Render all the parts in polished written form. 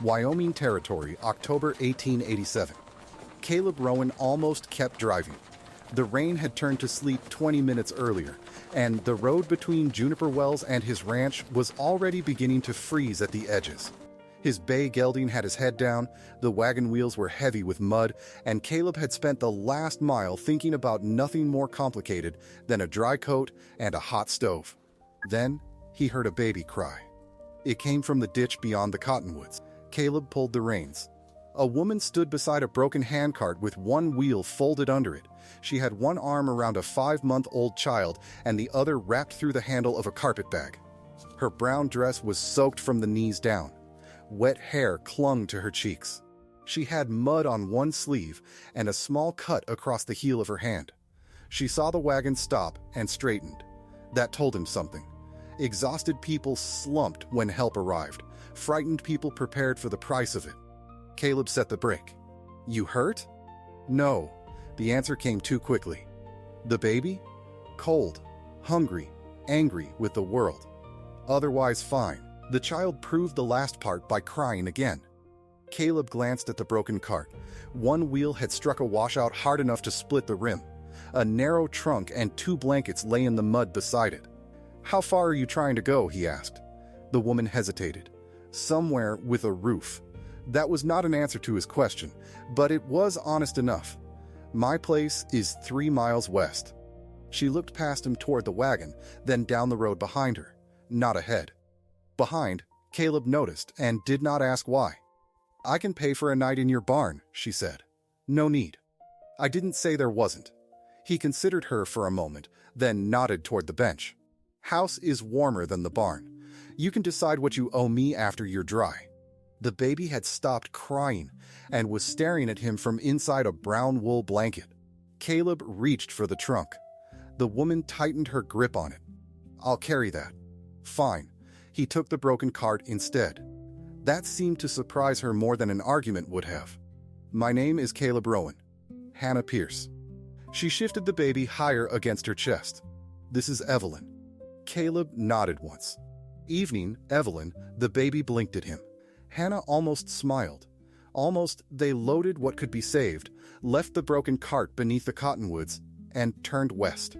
Wyoming Territory, October 1887. Caleb Rowan almost kept driving. The rain had turned to sleet 20 minutes earlier, and the road between Juniper Wells and his ranch was already beginning to freeze at the edges. His bay gelding had his head down, the wagon wheels were heavy with mud, and Caleb had spent the last mile thinking about nothing more complicated than a dry coat and a hot stove. Then he heard a baby cry. It came from the ditch beyond the cottonwoods. Caleb pulled the reins. A woman stood beside a broken handcart with one wheel folded under it. She had one arm around a 5-month-old child and the other wrapped through the handle of a carpet bag. Her brown dress was soaked from the knees down. Wet hair clung to her cheeks. She had mud on one sleeve and a small cut across the heel of her hand. She saw the wagon stop and straightened. That told him something. Exhausted people slumped when help arrived. Frightened people prepared for the price of it. Caleb set the brake. "You hurt?" "No." The answer came too quickly. "The baby?" "Cold, hungry, angry with the world. Otherwise fine." The child proved the last part by crying again. Caleb glanced at the broken cart. One wheel had struck a washout hard enough to split the rim. A narrow trunk and 2 blankets lay in the mud beside it. "How far are you trying to go?" he asked. The woman hesitated. "Somewhere with a roof." That was not an answer to his question, but it was honest enough. "My place is 3 miles west." She looked past him toward the wagon, then down the road behind her, not ahead. Behind, Caleb noticed and did not ask why. "I can pay for a night in your barn," she said. "No need." "I didn't say there wasn't." He considered her for a moment, then nodded toward the bench. "House is warmer than the barn. You can decide what you owe me after you're dry." The baby had stopped crying and was staring at him from inside a brown wool blanket. Caleb reached for the trunk. The woman tightened her grip on it. "I'll carry that." "Fine." He took the broken cart instead. That seemed to surprise her more than an argument would have. "My name is Caleb Rowan. Hannah Pierce." She shifted the baby higher against her chest. "This is Evelyn." Caleb nodded once. "Evening, Evelyn." The baby blinked at him. Hannah almost smiled. Almost they loaded what could be saved, left the broken cart beneath the cottonwoods, and turned west.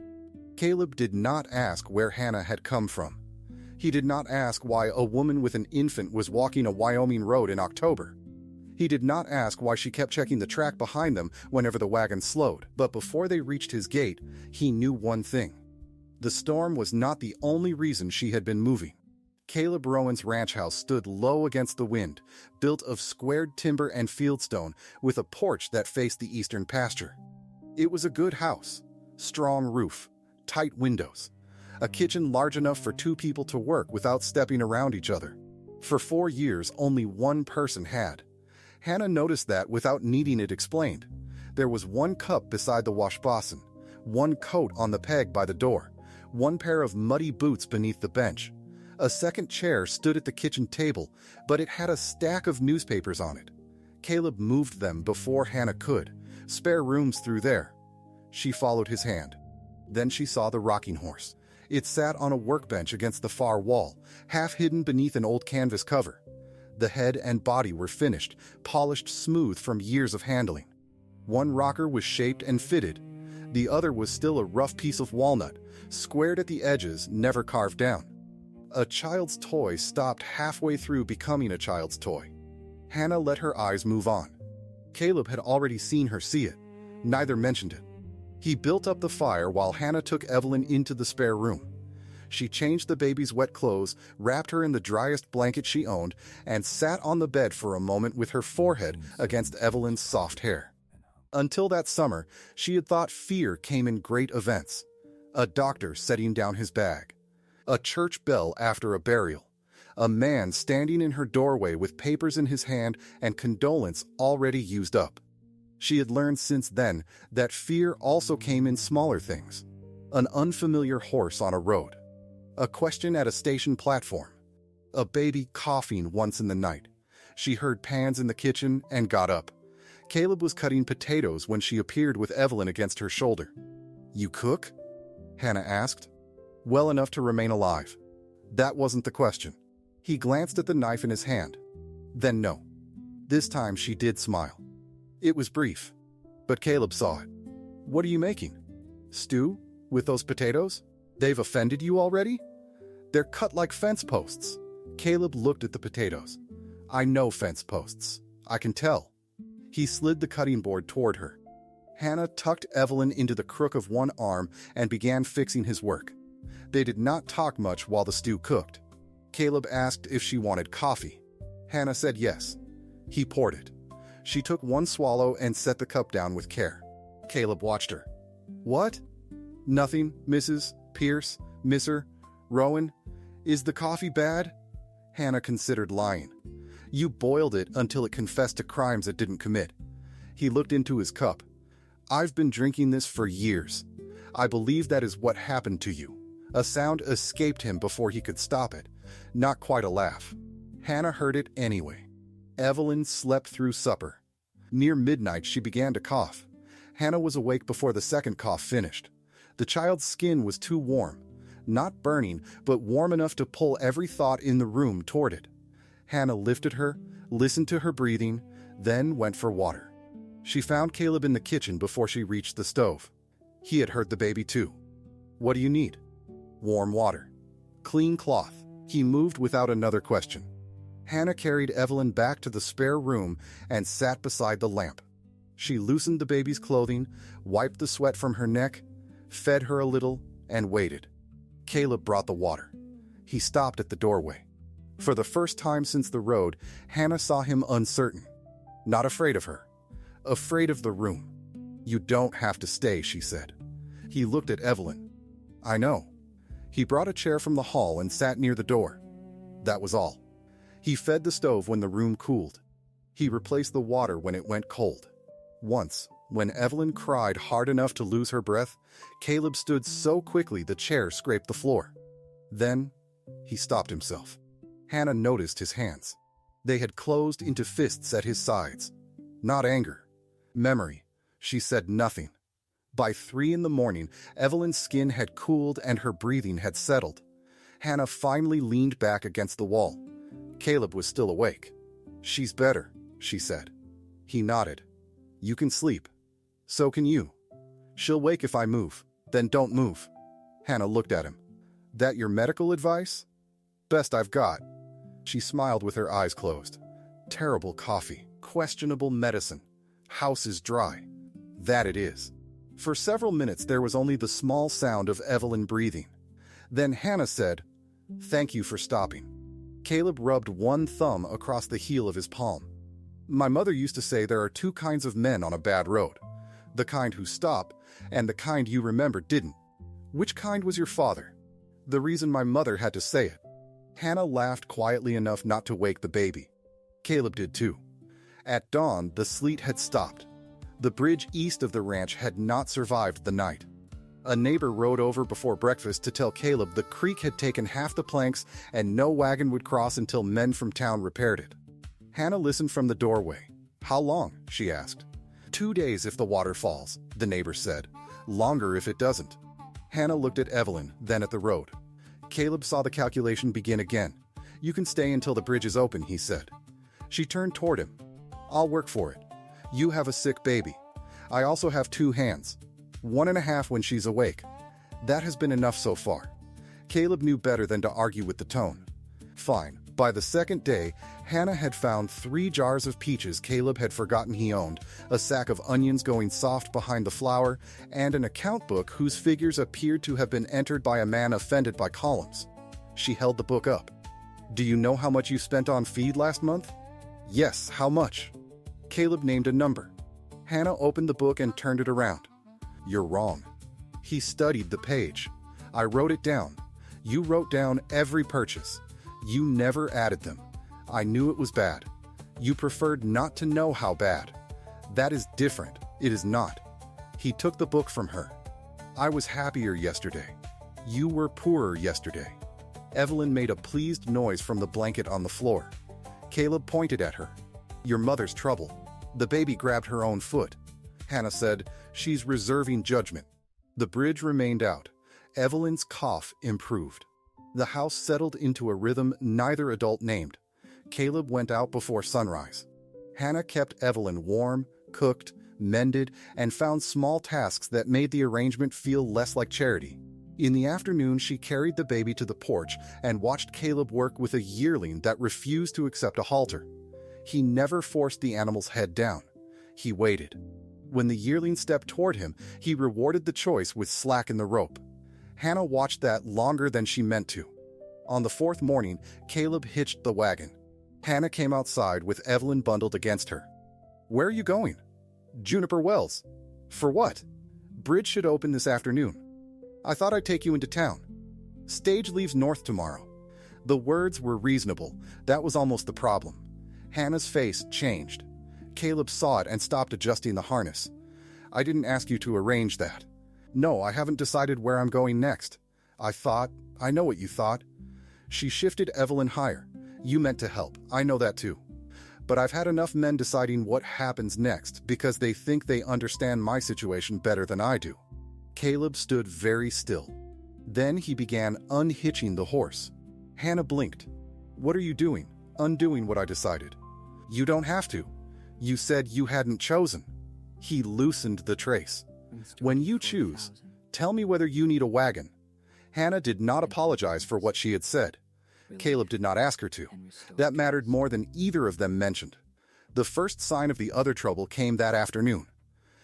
Caleb did not ask where Hannah had come from. He did not ask why a woman with an infant was walking a Wyoming road in October. He did not ask why she kept checking the track behind them whenever the wagon slowed. But before they reached his gate, he knew one thing. The storm was not the only reason she had been moving. Caleb Rowan's ranch house stood low against the wind, built of squared timber and fieldstone, with a porch that faced the eastern pasture. It was a good house. Strong roof, tight windows. A kitchen large enough for 2 people to work without stepping around each other. For 4 years, only one person had. Hannah noticed that without needing it explained. There was 1 cup beside the wash basin, 1 coat on the peg by the door, 1 pair of muddy boots beneath the bench. A second chair stood at the kitchen table, but it had a stack of newspapers on it. Caleb moved them before Hannah could. "Spare rooms through there." She followed his hand. Then she saw the rocking horse. It sat on a workbench against the far wall, half hidden beneath an old canvas cover. The head and body were finished, polished smooth from years of handling. 1 rocker was shaped and fitted. The other was still a rough piece of walnut, squared at the edges, never carved down. A child's toy stopped halfway through becoming a child's toy. Hannah let her eyes move on. Caleb had already seen her see it. Neither mentioned it. He built up the fire while Hannah took Evelyn into the spare room. She changed the baby's wet clothes, wrapped her in the driest blanket she owned, and sat on the bed for a moment with her forehead against Evelyn's soft hair. Until that summer, she had thought fear came in great events. A doctor setting down his bag. A church bell after a burial. A man standing in her doorway with papers in his hand and condolence already used up. She had learned since then that fear also came in smaller things. An unfamiliar horse on a road. A question at a station platform. A baby coughing once in the night. She heard pans in the kitchen and got up. Caleb was cutting potatoes when she appeared with Evelyn against her shoulder. "You cook?" Hannah asked. "Well enough to remain alive." That wasn't the question. He glanced at the knife in his hand. Then no. This time she did smile. It was brief, but Caleb saw it. "What are you making? Stew? With those potatoes? They've offended you already? They're cut like fence posts." Caleb looked at the potatoes. "I know fence posts. I can tell." He slid the cutting board toward her. Hannah tucked Evelyn into the crook of one arm and began fixing his work. They did not talk much while the stew cooked. Caleb asked if she wanted coffee. Hannah said yes. He poured it. She took one swallow and set the cup down with care. Caleb watched her. "What?" "Nothing, Mrs. Pierce, Mr. Rowan. Is the coffee bad?" Hannah considered lying. "You boiled it until it confessed to crimes it didn't commit." He looked into his cup. "I've been drinking this for years. I believe that is what happened to you." A sound escaped him before he could stop it. Not quite a laugh. Hannah heard it anyway. Evelyn slept through supper. Near midnight she began to cough. Hannah was awake before the second cough finished. The child's skin was too warm. Not burning, but warm enough to pull every thought in the room toward it. Hannah lifted her, listened to her breathing, then went for water. She found Caleb in the kitchen before she reached the stove. He had heard the baby too. "What do you need?" "Warm water." "Clean cloth." He moved without another question. Hannah carried Evelyn back to the spare room and sat beside the lamp. She loosened the baby's clothing, wiped the sweat from her neck, fed her a little, and waited. Caleb brought the water. He stopped at the doorway. For the first time since the road, Hannah saw him uncertain. Not afraid of her. Afraid of the room. "You don't have to stay," she said. He looked at Evelyn. "I know." He brought a chair from the hall and sat near the door. That was all. He fed the stove when the room cooled. He replaced the water when it went cold. Once, when Evelyn cried hard enough to lose her breath, Caleb stood so quickly the chair scraped the floor. Then, he stopped himself. Hannah noticed his hands. They had closed into fists at his sides. Not anger. Memory. She said nothing. By 3 a.m, Evelyn's skin had cooled and her breathing had settled. Hannah finally leaned back against the wall. Caleb was still awake. "She's better," she said. He nodded. "You can sleep. So can you. She'll wake if I move. Then don't move." Hannah looked at him. "That your medical advice?" "Best I've got." She smiled with her eyes closed. "Terrible coffee. Questionable medicine. House is dry. That it is." For several minutes there was only the small sound of Evelyn breathing. Then Hannah said, "Thank you for stopping." Caleb rubbed one thumb across the heel of his palm. "My mother used to say there are 2 kinds of men on a bad road. The kind who stop, and the kind you remember didn't. Which kind was your father?" "The reason my mother had to say it." Hannah laughed quietly enough not to wake the baby. Caleb did too. At dawn, the sleet had stopped. The bridge east of the ranch had not survived the night. A neighbor rode over before breakfast to tell Caleb the creek had taken half the planks and no wagon would cross until men from town repaired it. Hannah listened from the doorway. "How long?" she asked. 2 days if the water falls," the neighbor said. "Longer if it doesn't." Hannah looked at Evelyn, then at the road. Caleb saw the calculation begin again. "You can stay until the bridge is open," he said. She turned toward him. "I'll work for it. You have a sick baby. I also have 2 hands. 1.5 when she's awake. That has been enough so far." Caleb knew better than to argue with the tone. Fine. By the second day, Hannah had found 3 jars of peaches Caleb had forgotten he owned, a sack of onions going soft behind the flour, and an account book whose figures appeared to have been entered by a man offended by columns. She held the book up. "Do you know how much you spent on feed last month?" "Yes, how much?" Caleb named a number. Hannah opened the book and turned it around. "You're wrong." He studied the page. "I wrote it down. You wrote down every purchase. You never added them. I knew it was bad. You preferred not to know how bad. That is different. It is not." He took the book from her. "I was happier yesterday. You were poorer yesterday." Evelyn made a pleased noise from the blanket on the floor. Caleb pointed at her. "Your mother's trouble." The baby grabbed her own foot. Hannah said, "She's reserving judgment." The bridge remained out. Evelyn's cough improved. The house settled into a rhythm neither adult named. Caleb went out before sunrise. Hannah kept Evelyn warm, cooked, mended, and found small tasks that made the arrangement feel less like charity. In the afternoon, she carried the baby to the porch and watched Caleb work with a yearling that refused to accept a halter. He never forced the animal's head down. He waited. When the yearling stepped toward him, he rewarded the choice with slack in the rope. Hannah watched that longer than she meant to. On the fourth morning, Caleb hitched the wagon. Hannah came outside with Evelyn bundled against her. "Where are you going?" "Juniper Wells." "For what?" "Bridge should open this afternoon." "I thought I'd take you into town." "Stage leaves north tomorrow." The words were reasonable. That was almost the problem. Hannah's face changed. Caleb saw it and stopped adjusting the harness. "I didn't ask you to arrange that." "No, I haven't decided where I'm going next." I know what you thought." She shifted Evelyn higher. "You meant to help. I know that too. But I've had enough men deciding what happens next because they think they understand my situation better than I do." Caleb stood very still. Then he began unhitching the horse. Hannah blinked. "What are you doing?" "Undoing what I decided." "You don't have to. You said you hadn't chosen." He loosened the trace. "When you choose, tell me whether you need a wagon." Hannah did not apologize for what she had said. Caleb did not ask her to. That mattered more than either of them mentioned. The first sign of the other trouble came that afternoon.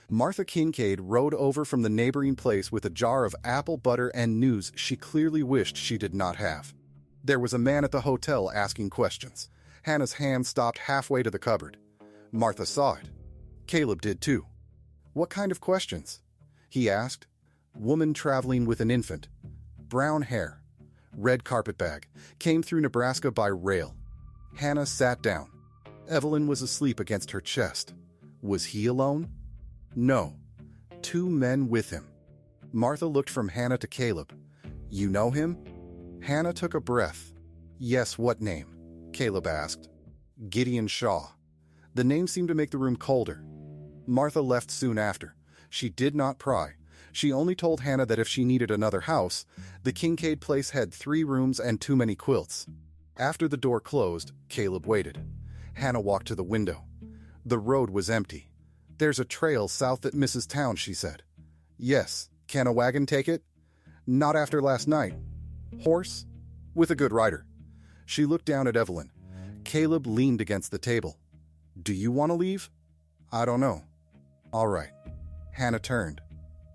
Martha Kincaid rode over from the neighboring place with a jar of apple butter and news she clearly wished she did not have. There was a man at the hotel asking questions. Hannah's hand stopped halfway to the cupboard. Martha saw it. Caleb did too. "What kind of questions?" he asked. "Woman traveling with an infant. Brown hair. Red carpet bag. Came through Nebraska by rail." Hannah sat down. Evelyn was asleep against her chest. Was he alone? No. 2 men with him. Martha looked from Hannah to Caleb. "You know him?" Hannah took a breath. "Yes, what name?" Caleb asked. "Gideon Shaw." The name seemed to make the room colder. Martha left soon after. She did not pry. She only told Hannah that if she needed another house, the Kincaid place had 3 rooms and too many quilts. After the door closed, Caleb waited. Hannah walked to the window. The road was empty. "There's a trail south that misses town," she said. "Yes. Can a wagon take it?" "Not after last night." "Horse?" "With a good rider." She looked down at Evelyn. Caleb leaned against the table. "Do you want to leave?" "I don't know." "All right." Hannah turned.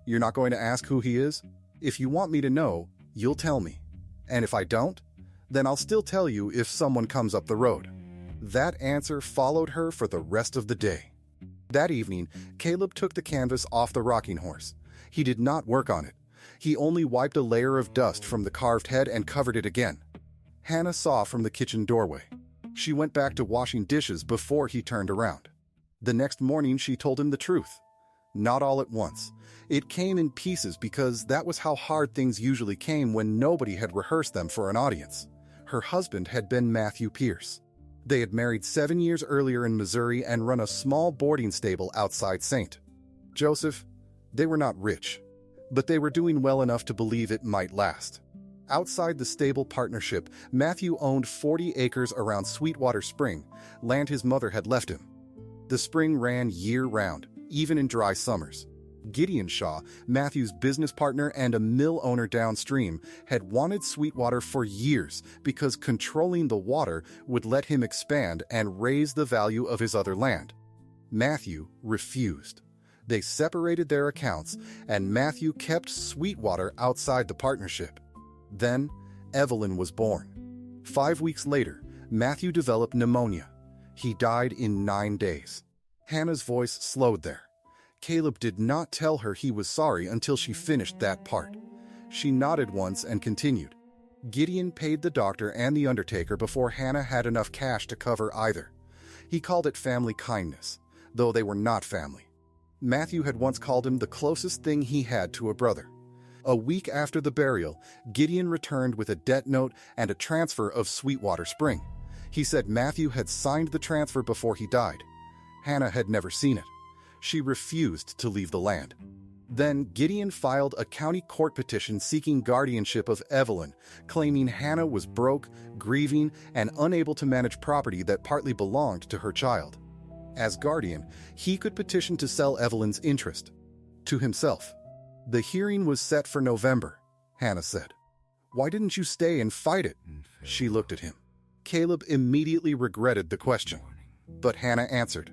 "You're not going to ask who he is? If you want me to know, you'll tell me. And if I don't, then I'll still tell you if someone comes up the road." That answer followed her for the rest of the day. That evening, Caleb took the canvas off the rocking horse. He did not work on it. He only wiped a layer of dust from the carved head and covered it again. Hannah saw from the kitchen doorway. She went back to washing dishes before he turned around. The next morning, she told him the truth. Not all at once. It came in pieces because that was how hard things usually came when nobody had rehearsed them for an audience. Her husband had been Matthew Pierce. They had married 7 years earlier in Missouri and run a small boarding stable outside St. Joseph. They were not rich, but they were doing well enough to believe it might last. Outside the stable partnership, Matthew owned 40 acres around Sweetwater Spring, land his mother had left him. The spring ran year-round, even in dry summers. Gideon Shaw, Matthew's business partner and a mill owner downstream, had wanted Sweetwater for years because controlling the water would let him expand and raise the value of his other land. Matthew refused. They separated their accounts, and Matthew kept Sweetwater outside the partnership. Then, Evelyn was born. 5 weeks later, Matthew developed pneumonia. He died in 9 days. Hannah's voice slowed there. Caleb did not tell her he was sorry until she finished that part. She nodded once and continued. Gideon paid the doctor and the undertaker before Hannah had enough cash to cover either. He called it family kindness, though they were not family. Matthew had once called him the closest thing he had to a brother. A week after the burial, Gideon returned with a debt note and a transfer of Sweetwater Spring. He said Matthew had signed the transfer before he died. Hannah had never seen it. She refused to leave the land. Then Gideon filed a county court petition seeking guardianship of Evelyn, claiming Hannah was broke, grieving, and unable to manage property that partly belonged to her child. As guardian, he could petition to sell Evelyn's interest to himself. The hearing was set for November, Hannah said. Why didn't you stay and fight it? She looked at him. Caleb immediately regretted the question. But Hannah answered,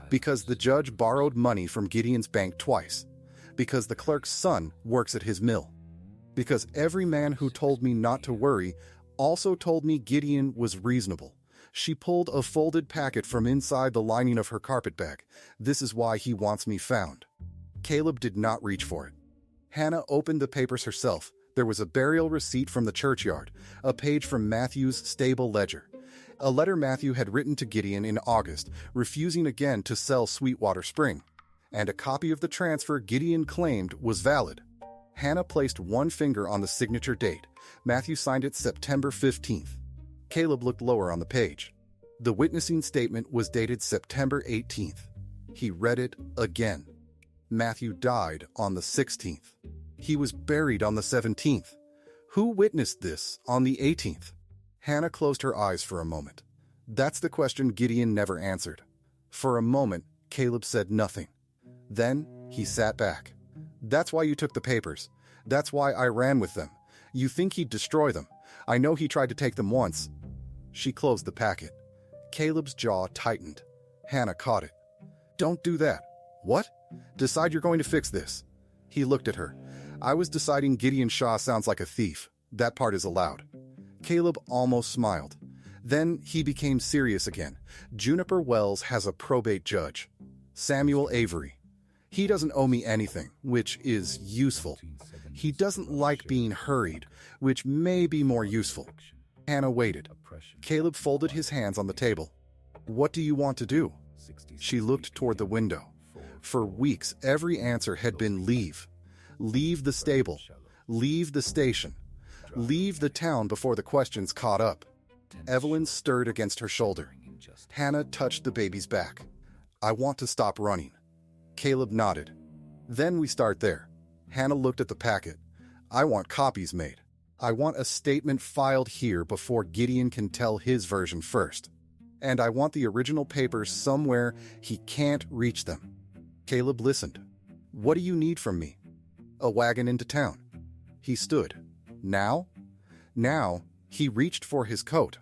because the judge borrowed money from Gideon's bank twice. Because the clerk's son works at his mill. Because every man who told me not to worry also told me Gideon was reasonable. She pulled a folded packet from inside the lining of her carpetbag. This is why he wants me found. Caleb did not reach for it. Hannah opened the papers herself. There was a burial receipt from the churchyard, a page from Matthew's stable ledger, a letter Matthew had written to Gideon in August, refusing again to sell Sweetwater Spring, and a copy of the transfer Gideon claimed was valid. Hannah placed one finger on the signature date. Matthew signed it September 15th. Caleb looked lower on the page. The witnessing statement was dated September 18th. He read it again. Matthew died on the 16th. He was buried on the 17th. Who witnessed this on the 18th? Hannah closed her eyes for a moment. That's the question Gideon never answered. For a moment, Caleb said nothing. Then he sat back. That's why you took the papers. That's why I ran with them. You think he'd destroy them. I know he tried to take them once. She closed the packet. Caleb's jaw tightened. Hannah caught it. Don't do that. What? Decide you're going to fix this. He looked at her. I was deciding Gideon Shaw sounds like a thief. That part is allowed. Caleb almost smiled. Then he became serious again. Juniper Wells has a probate judge, Samuel Avery. He doesn't owe me anything, which is useful. He doesn't like being hurried, which may be more useful. Hannah waited. Caleb folded his hands on the table. What do you want to do? She looked toward the window. For weeks, every answer had been leave. Leave the stable. Leave the station. Leave the town before the questions caught up. Evelyn stirred against her shoulder. Hannah touched the baby's back. I want to stop running. Caleb nodded. Then we start there. Hannah looked at the packet. I want copies made. I want a statement filed here before Gideon can tell his version first. And I want the original papers somewhere he can't reach them. Caleb listened. What do you need from me? A wagon into town. He stood. Now? Now, he reached for his coat.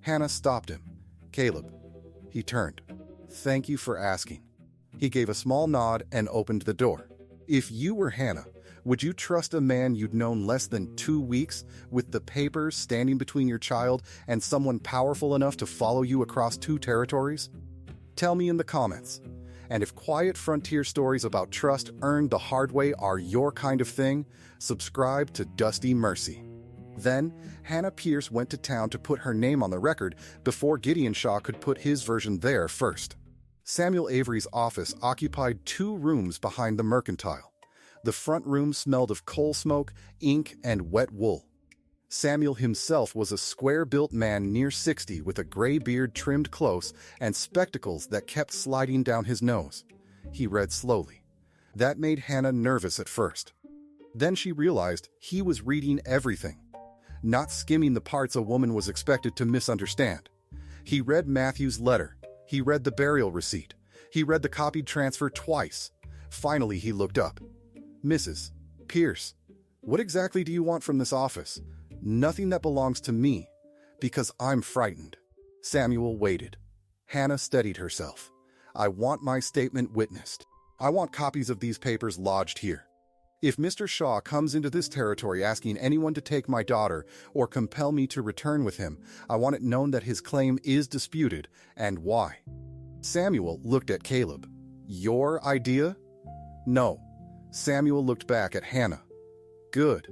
Hannah stopped him. Caleb. He turned. Thank you for asking. He gave a small nod and opened the door. If you were Hannah, would you trust a man you'd known less than 2 weeks with the papers standing between your child and someone powerful enough to follow you across 2 territories? Tell me in the comments. And if quiet frontier stories about trust earned the hard way are your kind of thing, subscribe to Dusty Mercy. Then, Hannah Pierce went to town to put her name on the record before Gideon Shaw could put his version there first. Samuel Avery's office occupied 2 rooms behind the mercantile. The front room smelled of coal smoke, ink, and wet wool. Samuel himself was a square-built man near 60 with a gray beard trimmed close and spectacles that kept sliding down his nose. He read slowly. That made Hannah nervous at first. Then she realized he was reading everything, not skimming the parts a woman was expected to misunderstand. He read Matthew's letter. He read the burial receipt. He read the copied transfer twice. Finally, he looked up. Mrs. Pierce, what exactly do you want from this office? Nothing that belongs to me, because I'm frightened. Samuel waited. Hannah steadied herself. I want my statement witnessed. I want copies of these papers lodged here. If Mr. Shaw comes into this territory asking anyone to take my daughter or compel me to return with him, I want it known that his claim is disputed and why. Samuel looked at Caleb. Your idea? No. Samuel looked back at Hannah. Good.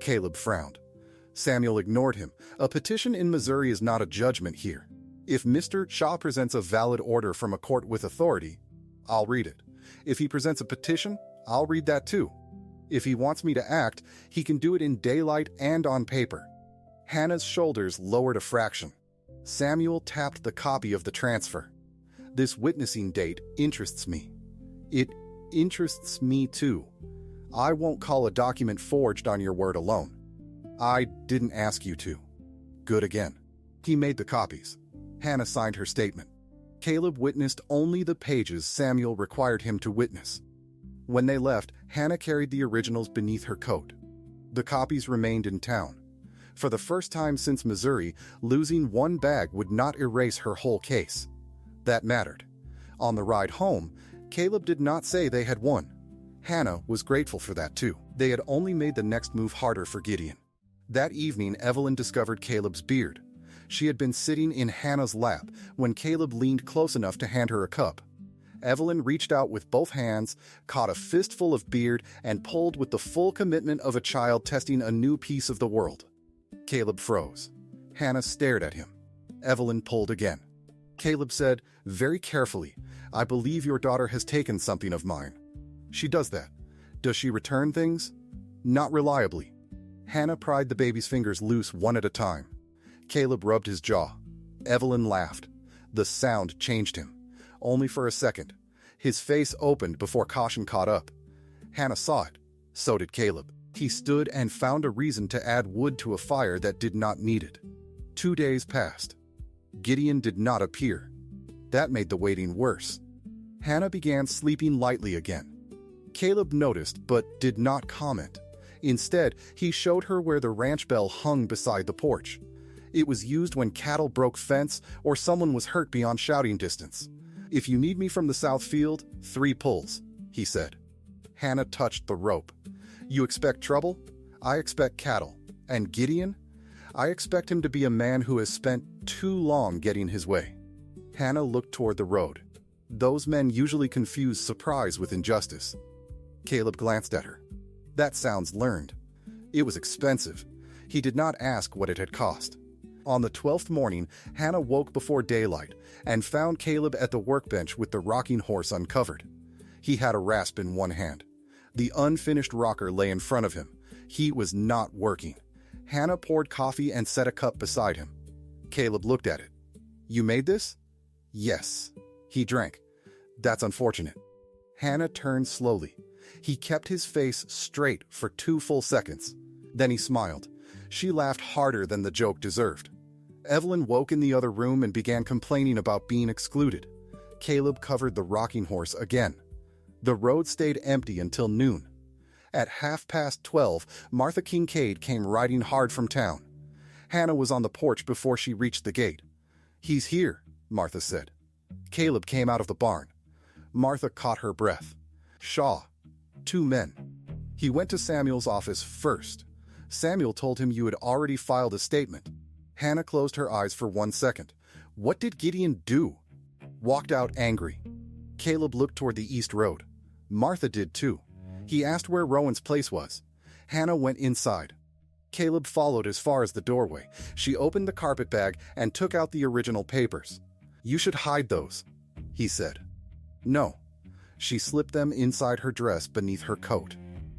Caleb frowned. Samuel ignored him. A petition in Missouri is not a judgment here. If Mr. Shaw presents a valid order from a court with authority, I'll read it. If he presents a petition, I'll read that too. If he wants me to act, he can do it in daylight and on paper. Hannah's shoulders lowered a fraction. Samuel tapped the copy of the transfer. This witnessing date interests me. It interests me too. I won't call a document forged on your word alone. I didn't ask you to. Good again. He made the copies. Hannah signed her statement. Caleb witnessed only the pages Samuel required him to witness. When they left, Hannah carried the originals beneath her coat. The copies remained in town. For the first time since Missouri, losing one bag would not erase her whole case. That mattered. On the ride home, Caleb did not say they had won. Hannah was grateful for that too. They had only made the next move harder for Gideon. That evening, Evelyn discovered Caleb's beard. She had been sitting in Hannah's lap when Caleb leaned close enough to hand her a cup. Evelyn reached out with both hands, caught a fistful of beard, and pulled with the full commitment of a child testing a new piece of the world. Caleb froze. Hannah stared at him. Evelyn pulled again. Caleb said, very carefully, "I believe your daughter has taken something of mine." "She does that. Does she return things?" "Not reliably." Hannah pried the baby's fingers loose one at a time. Caleb rubbed his jaw. Evelyn laughed. The sound changed him. Only for a second. His face opened before caution caught up. Hannah saw it. So did Caleb. He stood and found a reason to add wood to a fire that did not need it. 2 days passed. Gideon did not appear. That made the waiting worse. Hannah began sleeping lightly again. Caleb noticed but did not comment. Instead, he showed her where the ranch bell hung beside the porch. It was used when cattle broke fence or someone was hurt beyond shouting distance. "If you need me from the south field, 3 pulls," he said. Hannah touched the rope. "You expect trouble? I expect cattle. And Gideon? I expect him to be a man who has spent too long getting his way." Hannah looked toward the road. Those men usually confuse surprise with injustice. Caleb glanced at her. "That sounds learned." It was expensive. He did not ask what it had cost. On the 12th morning, Hannah woke before daylight and found Caleb at the workbench with the rocking horse uncovered. He had a rasp in one hand. The unfinished rocker lay in front of him. He was not working. Hannah poured coffee and set a cup beside him. Caleb looked at it. "You made this?" "Yes." He drank. "That's unfortunate." Hannah turned slowly. He kept his face straight for 2 full seconds. Then he smiled. She laughed harder than the joke deserved. Evelyn woke in the other room and began complaining about being excluded. Caleb covered the rocking horse again. The road stayed empty until noon. At 12:30, Martha Kincaid came riding hard from town. Hannah was on the porch before she reached the gate. "He's here," Martha said. Caleb came out of the barn. Martha caught her breath. "Shaw. 2 men. He went to Samuel's office first. Samuel told him you had already filed a statement." Hannah closed her eyes for 1 second. What did Gideon do? Walked out angry. Caleb looked toward the east road. Martha did too. He asked where Rowan's place was. Hannah went inside. Caleb followed as far as the doorway. She opened the carpet bag and took out the original papers. "You should hide those," he said. "No." She slipped them inside her dress beneath her coat.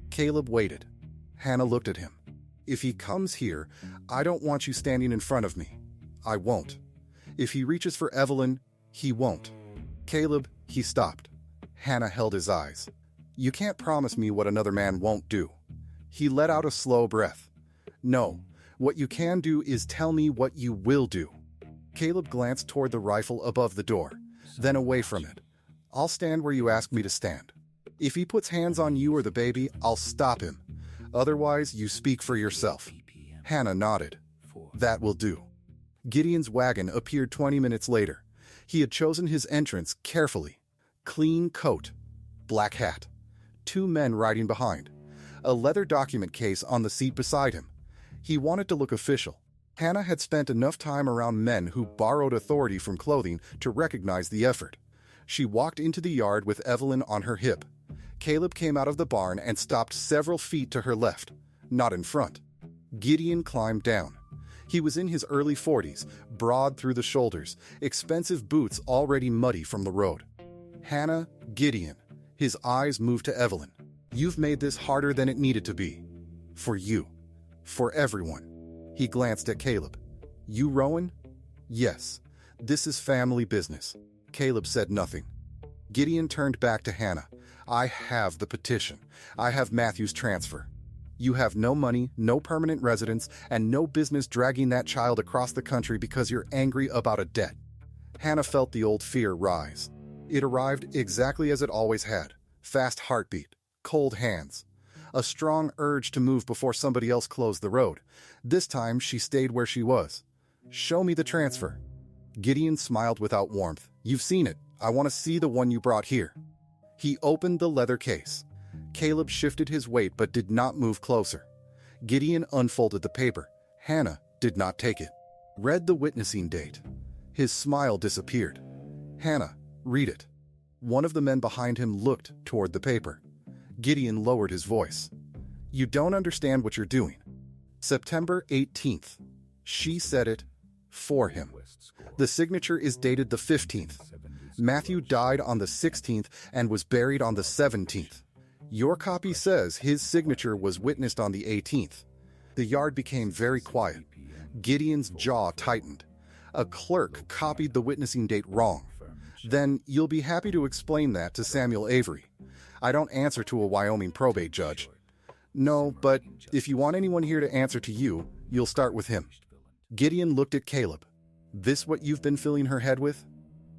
Caleb waited. Hannah looked at him. "If he comes here, I don't want you standing in front of me. I won't. If he reaches for Evelyn, he won't." "Caleb," he stopped. Hannah held his eyes. "You can't promise me what another man won't do." He let out a slow breath. "No, what you can do is tell me what you will do." Caleb glanced toward the rifle above the door, then away from it. "I'll stand where you ask me to stand. If he puts hands on you or the baby, I'll stop him. Otherwise, you speak for yourself." Hannah nodded. "That will do." Gideon's wagon appeared 20 minutes later. He had chosen his entrance carefully. Clean coat, black hat, 2 men riding behind, a leather document case on the seat beside him. He wanted to look official. Hannah had spent enough time around men who borrowed authority from clothing to recognize the effort. She walked into the yard with Evelyn on her hip. Caleb came out of the barn and stopped several feet to her left, not in front. Gideon climbed down. He was in his early 40s, broad through the shoulders, expensive boots already muddy from the road. "Hannah, Gideon." His eyes moved to Evelyn. "You've made this harder than it needed to be. For you. For everyone." He glanced at Caleb. "You Rowan?" "Yes. This is family business." Caleb said nothing. Gideon turned back to Hannah. "I have the petition. I have Matthew's transfer. You have no money, no permanent residence, and no business dragging that child across the country because you're angry about a debt." Hannah felt the old fear rise. It arrived exactly as it always had. Fast heartbeat, cold hands, a strong urge to move before somebody else closed the road. This time she stayed where she was. "Show me the transfer." Gideon smiled without warmth. "You've seen it. I want to see the one you brought here." He opened the leather case. Caleb shifted his weight but did not move closer. Gideon unfolded the paper. Hannah did not take it. Read the witnessing date. His smile disappeared. "Hannah, read it." One of the men behind him looked toward the paper. Gideon lowered his voice. "You don't understand what you're doing." September 18th. She said it for him. The signature is dated the 15th. Matthew died on the 16th and was buried on the 17th. Your copy says his signature was witnessed on the 18th. The yard became very quiet. Gideon's jaw tightened. A clerk copied the witnessing date wrong. "Then you'll be happy to explain that to Samuel Avery. I don't answer to a Wyoming probate judge." "No, but if you want anyone here to answer to you, you'll start with him." Gideon looked at Caleb. "This what you've been filling her head with?"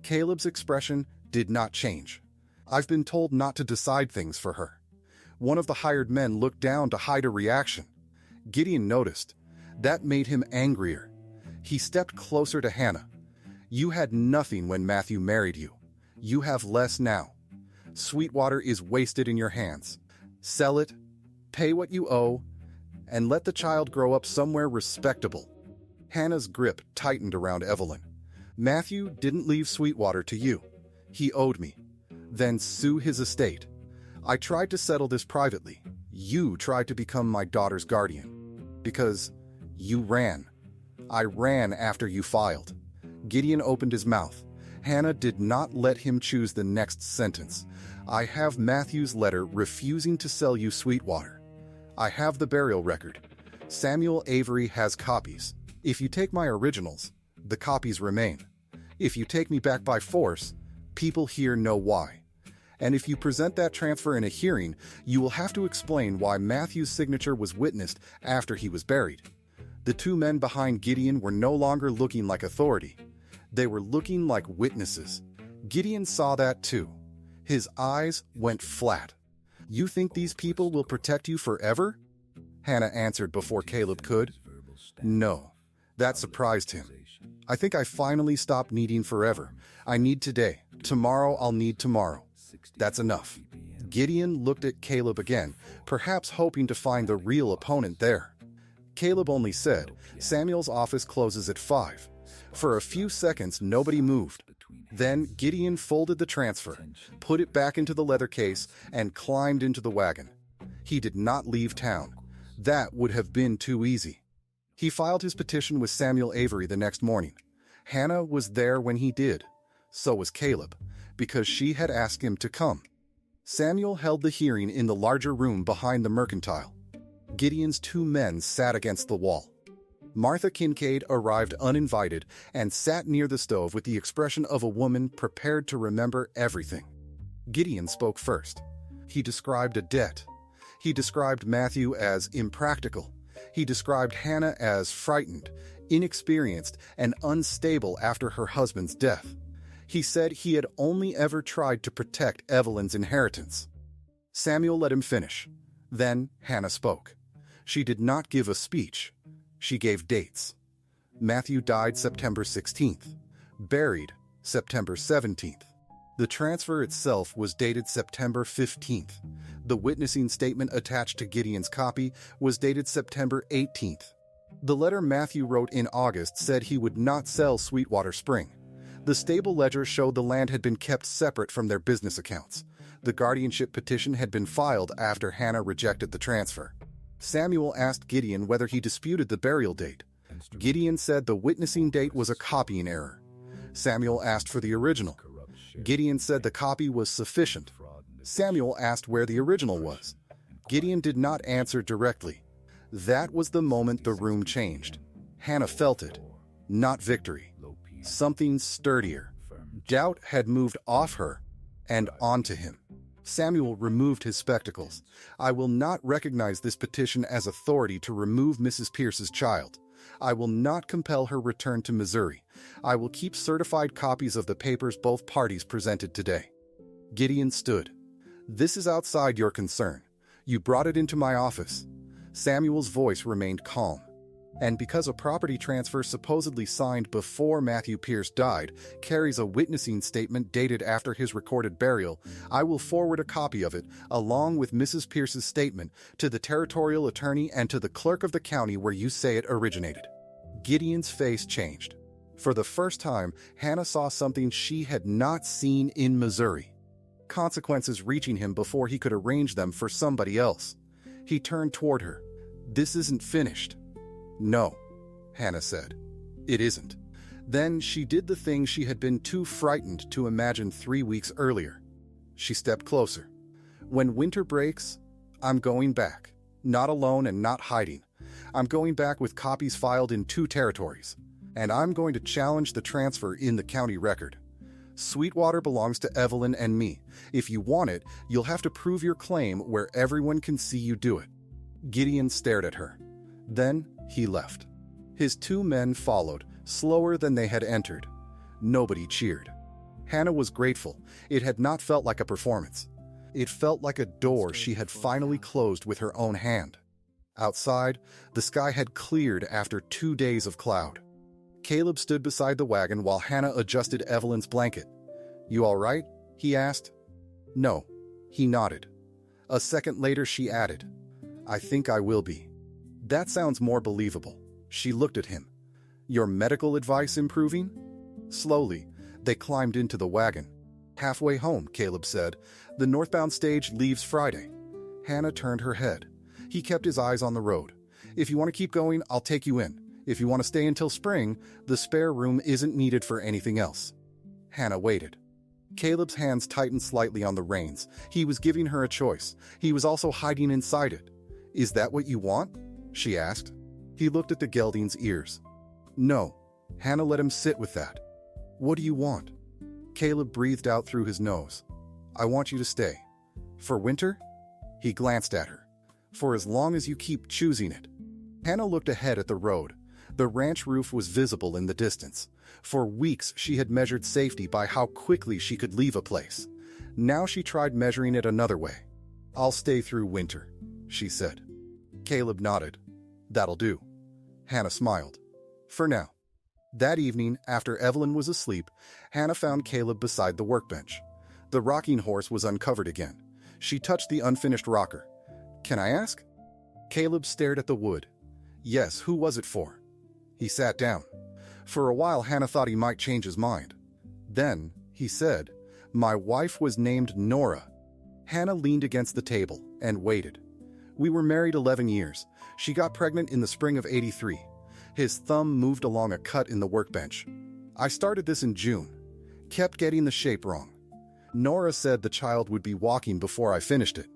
Caleb's expression did not change. "I've been told not to decide things for her." One of the hired men looked down to hide a reaction. Gideon noticed. That made him angrier. He stepped closer to Hannah. "You had nothing when Matthew married you. You have less now. Sweetwater is wasted in your hands. Sell it, pay what you owe, and let the child grow up somewhere respectable." Hannah's grip tightened around Evelyn. "Matthew didn't leave Sweetwater to you. He owed me. Then sue his estate. I tried to settle this privately. You tried to become my daughter's guardian. Because you ran. I ran after you filed." Gideon opened his mouth. Hannah did not let him choose the next sentence. "I have Matthew's letter refusing to sell you Sweetwater. I have the burial record. Samuel Avery has copies. If you take my originals, the copies remain. If you take me back by force, people here know why. And if you present that transfer in a hearing, you will have to explain why Matthew's signature was witnessed after he was buried." The two men behind Gideon were no longer looking like authority. They were looking like witnesses. Gideon saw that too. His eyes went flat. "You think these people will protect you forever?" Hannah answered before Caleb could. "No." That surprised him. "I think I finally stopped needing forever. I need today. Tomorrow I'll need tomorrow. That's enough." Gideon looked at Caleb again, perhaps hoping to find the real opponent there. Caleb only said, "Samuel's office closes at 5. For a few seconds, nobody moved. Then Gideon folded the transfer, put it back into the leather case, and climbed into the wagon. He did not leave town. That would have been too easy. He filed his petition with Samuel Avery the next morning. Hannah was there when he did. So was Caleb, because she had asked him to come. Samuel held the hearing in the larger room behind the mercantile. Gideon's two men sat against the wall. Martha Kincaid arrived uninvited and sat near the stove with the expression of a woman prepared to remember everything. Gideon spoke first. He described a debt. He described Matthew as impractical. He described Hannah as frightened, inexperienced, and unstable after her husband's death. He said he had only ever tried to protect Evelyn's inheritance. Samuel let him finish. Then Hannah spoke. She did not give a speech. She gave dates. Matthew died September 16th. Buried September 17th. The transfer itself was dated September 15th. The witnessing statement attached to Gideon's copy was dated September 18th. The letter Matthew wrote in August said he would not sell Sweetwater Spring. The stable ledger showed the land had been kept separate from their business accounts. The guardianship petition had been filed after Hannah rejected the transfer. Samuel asked Gideon whether he disputed the burial date. Gideon said the witnessing date was a copying error. Samuel asked for the original. Gideon said the copy was sufficient. Samuel asked where the original was. Gideon did not answer directly. That was the moment the room changed. Hannah felt it. Not victory. Something sturdier. Doubt had moved off her and onto him. Samuel removed his spectacles. I will not recognize this petition as authority to remove Mrs. Pierce's child. I will not compel her return to Missouri. I will keep certified copies of the papers both parties presented today." Gideon stood. "This is outside your concern. You brought it into my office." Samuel's voice remained calm. "And because a property transfer supposedly signed before Matthew Pierce died carries a witnessing statement dated after his recorded burial, I will forward a copy of it, along with Mrs. Pierce's statement, to the territorial attorney and to the clerk of the county where you say it originated." Gideon's face changed. For the first time, Hannah saw something she had not seen in Missouri. Consequences reaching him before he could arrange them for somebody else. He turned toward her. "This isn't finished." "No," Hannah said. "It isn't." Then she did the thing she had been too frightened to imagine 3 weeks earlier. She stepped closer. "When winter breaks, I'm going back. Not alone and not hiding. I'm going back with copies filed in 2 territories. And I'm going to challenge the transfer in the county record. Sweetwater belongs to Evelyn and me. If you want it, you'll have to prove your claim where everyone can see you do it." Gideon stared at her. Then he left. His 2 men followed, slower than they had entered. Nobody cheered. Hannah was grateful. It had not felt like a performance. It felt like a door she had finally closed with her own hand. Outside, the sky had cleared after 2 days of cloud. Caleb stood beside the wagon while Hannah adjusted Evelyn's blanket. "You all right?" he asked. "No." He nodded. A second later she added, "I think I will be." "That sounds more believable." She looked at him. "Your medical advice improving?" Slowly, they climbed into the wagon. "Halfway home," Caleb said. "The northbound stage leaves Friday." Hannah turned her head. He kept his eyes on the road. "If you want to keep going, I'll take you in. If you want to stay until spring, the spare room isn't needed for anything else." Hannah waited. Caleb's hands tightened slightly on the reins. He was giving her a choice. He was also hiding inside it. "Is that what you want?" she asked. He looked at the gelding's ears. "No." Hannah let him sit with that. "What do you want?" Caleb breathed out through his nose. "I want you to stay." "For winter?" He glanced at her. "For as long as you keep choosing it." Hannah looked ahead at the road. The ranch roof was visible in the distance. For weeks she had measured safety by how quickly she could leave a place. Now she tried measuring it another way. "I'll stay through winter," she said. Caleb nodded. "That'll do." Hannah smiled. "For now." That evening, after Evelyn was asleep, Hannah found Caleb beside the workbench. The rocking horse was uncovered again. She touched the unfinished rocker. "Can I ask?" Caleb stared at the wood. "Yes, who was it for?" He sat down. For a while Hannah thought he might change his mind. Then, he said, "My wife was named Nora." Hannah leaned against the table and waited. "We were married 11 years. She got pregnant in the spring of '83. His thumb moved along a cut in the workbench. "I started this in June. Kept getting the shape wrong. Nora said the child would be walking before I finished it."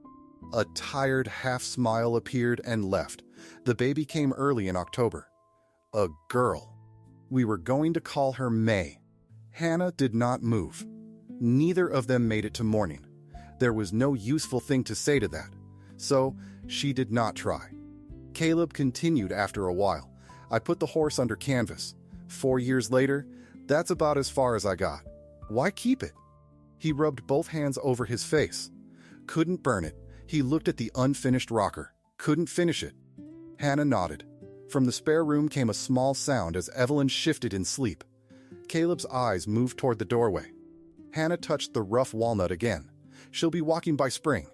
A tired half-smile appeared and left. The baby came early in October. A girl. We were going to call her May. Hannah did not move. Neither of them made it to morning. There was no useful thing to say to that. So, she did not try. Caleb continued after a while. "I put the horse under canvas. 4 years later, that's about as far as I got. Why keep it?" He rubbed both hands over his face. "Couldn't burn it." He looked at the unfinished rocker. "Couldn't finish it." Hannah nodded. From the spare room came a small sound as Evelyn shifted in sleep. Caleb's eyes moved toward the doorway. Hannah touched the rough walnut again. "She'll be walking by spring."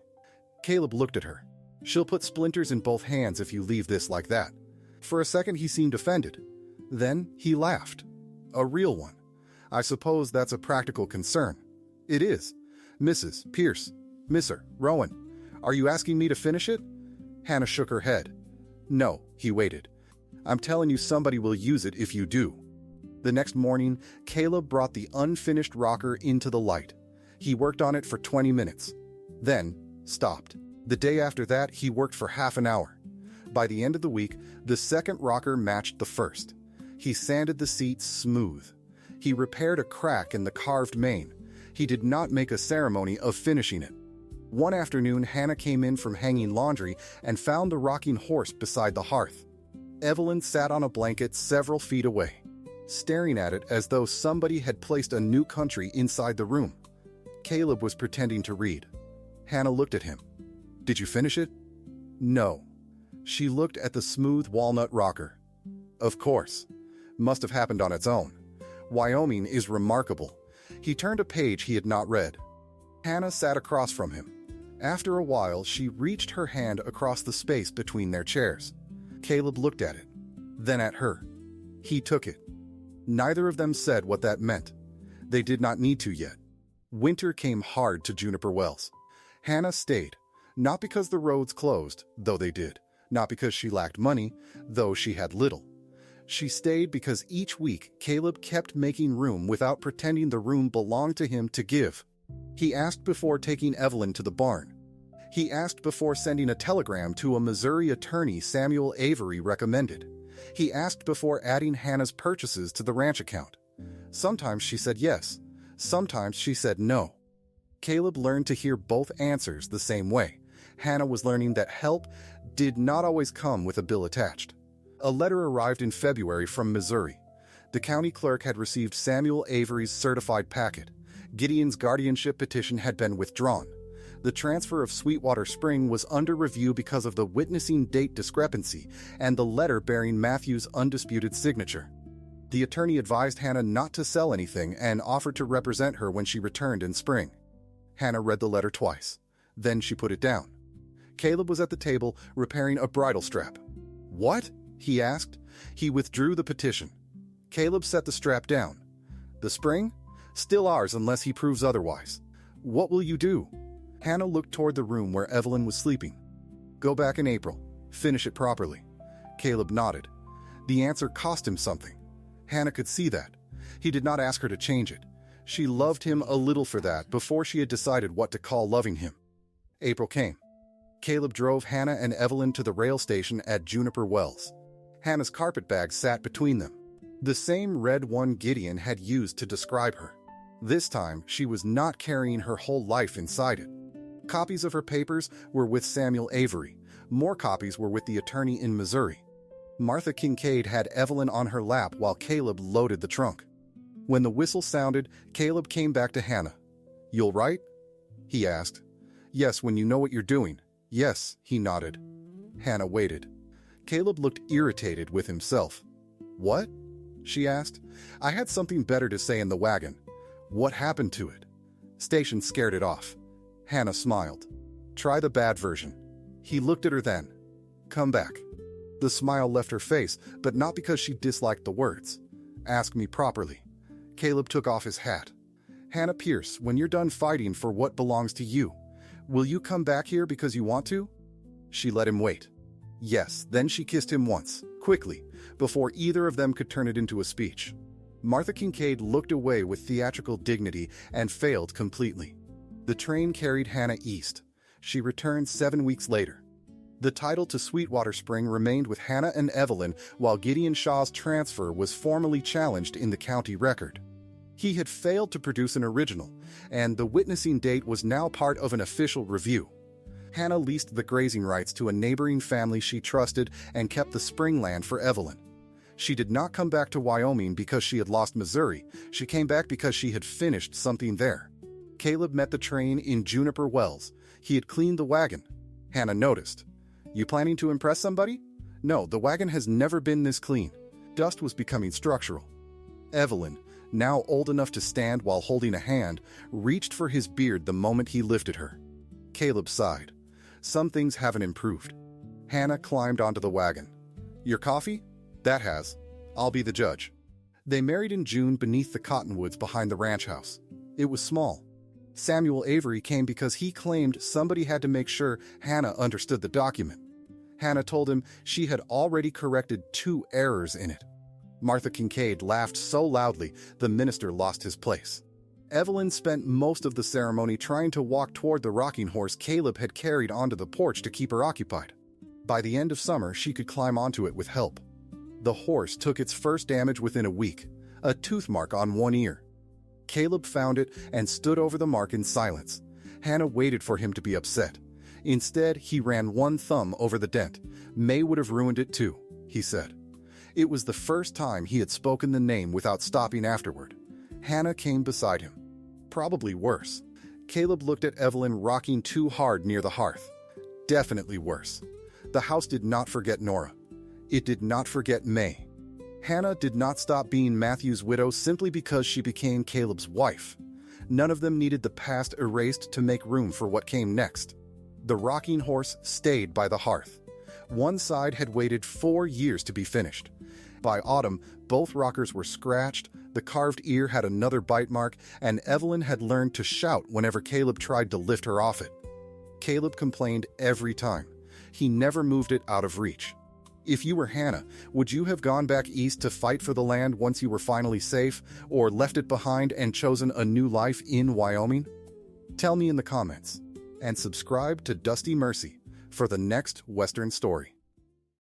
Caleb looked at her. "She'll put splinters in both hands if you leave this like that." For a second he seemed offended. Then he laughed. A real one. "I suppose that's a practical concern." "It is. Mrs. Pierce. Mr. Rowan. Are you asking me to finish it?" Hannah shook her head. "No," he waited. "I'm telling you somebody will use it if you do." The next morning, Caleb brought the unfinished rocker into the light. He worked on it for 20 minutes. Then, stopped. The day after that, he worked for half an hour. By the end of the week, the second rocker matched the first. He sanded the seats smooth. He repaired a crack in the carved mane. He did not make a ceremony of finishing it. One afternoon, Hannah came in from hanging laundry and found the rocking horse beside the hearth. Evelyn sat on a blanket several feet away, staring at it as though somebody had placed a new country inside the room. Caleb was pretending to read. Hannah looked at him. "Did you finish it?" "No." She looked at the smooth walnut rocker. "Of course. Must have happened on its own. Wyoming is remarkable." He turned a page he had not read. Hannah sat across from him. After a while, she reached her hand across the space between their chairs. Caleb looked at it, then at her. He took it. Neither of them said what that meant. They did not need to yet. Winter came hard to Juniper Wells. Hannah stayed, not because the roads closed, though they did, not because she lacked money, though she had little. She stayed because each week Caleb kept making room without pretending the room belonged to him to give. He asked before taking Evelyn to the barn. He asked before sending a telegram to a Missouri attorney Samuel Avery recommended. He asked before adding Hannah's purchases to the ranch account. Sometimes she said yes. Sometimes she said no. Caleb learned to hear both answers the same way. Hannah was learning that help did not always come with a bill attached. A letter arrived in February from Missouri. The county clerk had received Samuel Avery's certified packet. Gideon's guardianship petition had been withdrawn. The transfer of Sweetwater Spring was under review because of the witnessing date discrepancy and the letter bearing Matthew's undisputed signature. The attorney advised Hannah not to sell anything and offered to represent her when she returned in spring. Hannah read the letter twice. Then she put it down. Caleb was at the table repairing a bridle strap. "What?" he asked. He withdrew the petition. Caleb set the strap down. "The spring? Still ours unless he proves otherwise. What will you do?" Hannah looked toward the room where Evelyn was sleeping. "Go back in April. Finish it properly." Caleb nodded. The answer cost him something. Hannah could see that. He did not ask her to change it. She loved him a little for that before she had decided what to call loving him. April came. Caleb drove Hannah and Evelyn to the rail station at Juniper Wells. Hannah's carpet bag sat between them. The same red one Gideon had used to describe her. This time, she was not carrying her whole life inside it. Copies of her papers were with Samuel Avery. More copies were with the attorney in Missouri. Martha Kincaid had Evelyn on her lap while Caleb loaded the trunk. When the whistle sounded, Caleb came back to Hannah. "You'll write?" he asked. "Yes, when you know what you're doing." "Yes," he nodded. Hannah waited. Caleb looked irritated with himself. "What?" she asked. "I had something better to say in the wagon." "What happened to it?" "Station scared it off." Hannah smiled. "Try the bad version." He looked at her then. "Come back." The smile left her face, but not because she disliked the words. "Ask me properly." Caleb took off his hat. "Hannah Pierce, when you're done fighting for what belongs to you, will you come back here because you want to?" She let him wait. Yes, then she kissed him once, quickly, before either of them could turn it into a speech. Martha Kincaid looked away with theatrical dignity and failed completely. The train carried Hannah east. She returned 7 weeks later. The title to Sweetwater Spring remained with Hannah and Evelyn while Gideon Shaw's transfer was formally challenged in the county record. He had failed to produce an original, and the witnessing date was now part of an official review. Hannah leased the grazing rights to a neighboring family she trusted and kept the spring land for Evelyn. She did not come back to Wyoming because she had lost Missouri. She came back because she had finished something there. Caleb met the train in Juniper Wells. He had cleaned the wagon. Hannah noticed. "You planning to impress somebody?" "No, the wagon has never been this clean." Dust was becoming structural. Evelyn, now old enough to stand while holding a hand, reached for his beard the moment he lifted her. Caleb sighed. Some things haven't improved. Hannah climbed onto the wagon. "Your coffee?" "That has. I'll be the judge." They married in June beneath the cottonwoods behind the ranch house. It was small. Samuel Avery came because he claimed somebody had to make sure Hannah understood the document. Hannah told him she had already corrected 2 errors in it. Martha Kincaid laughed so loudly the minister lost his place. Evelyn spent most of the ceremony trying to walk toward the rocking horse Caleb had carried onto the porch to keep her occupied. By the end of summer, she could climb onto it with help. The horse took its first damage within a week, a tooth mark on one ear. Caleb found it and stood over the mark in silence. Hannah waited for him to be upset. Instead, he ran one thumb over the dent. May would have ruined it too. he said. It was the first time he had spoken the name without stopping afterward. Hannah came beside him. Probably worse. Caleb looked at Evelyn rocking too hard near the hearth. Definitely worse. The house did not forget Nora. It did not forget May. Hannah did not stop being Matthew's widow simply because she became Caleb's wife. None of them needed the past erased to make room for what came next. The rocking horse stayed by the hearth. One side had waited 4 years to be finished. By autumn, both rockers were scratched, the carved ear had another bite mark, and Evelyn had learned to shout whenever Caleb tried to lift her off it. Caleb complained every time. He never moved it out of reach. If you were Hannah, would you have gone back east to fight for the land once you were finally safe, or left it behind and chosen a new life in Wyoming? Tell me in the comments, and subscribe to Dusty Mercy for the next Western story.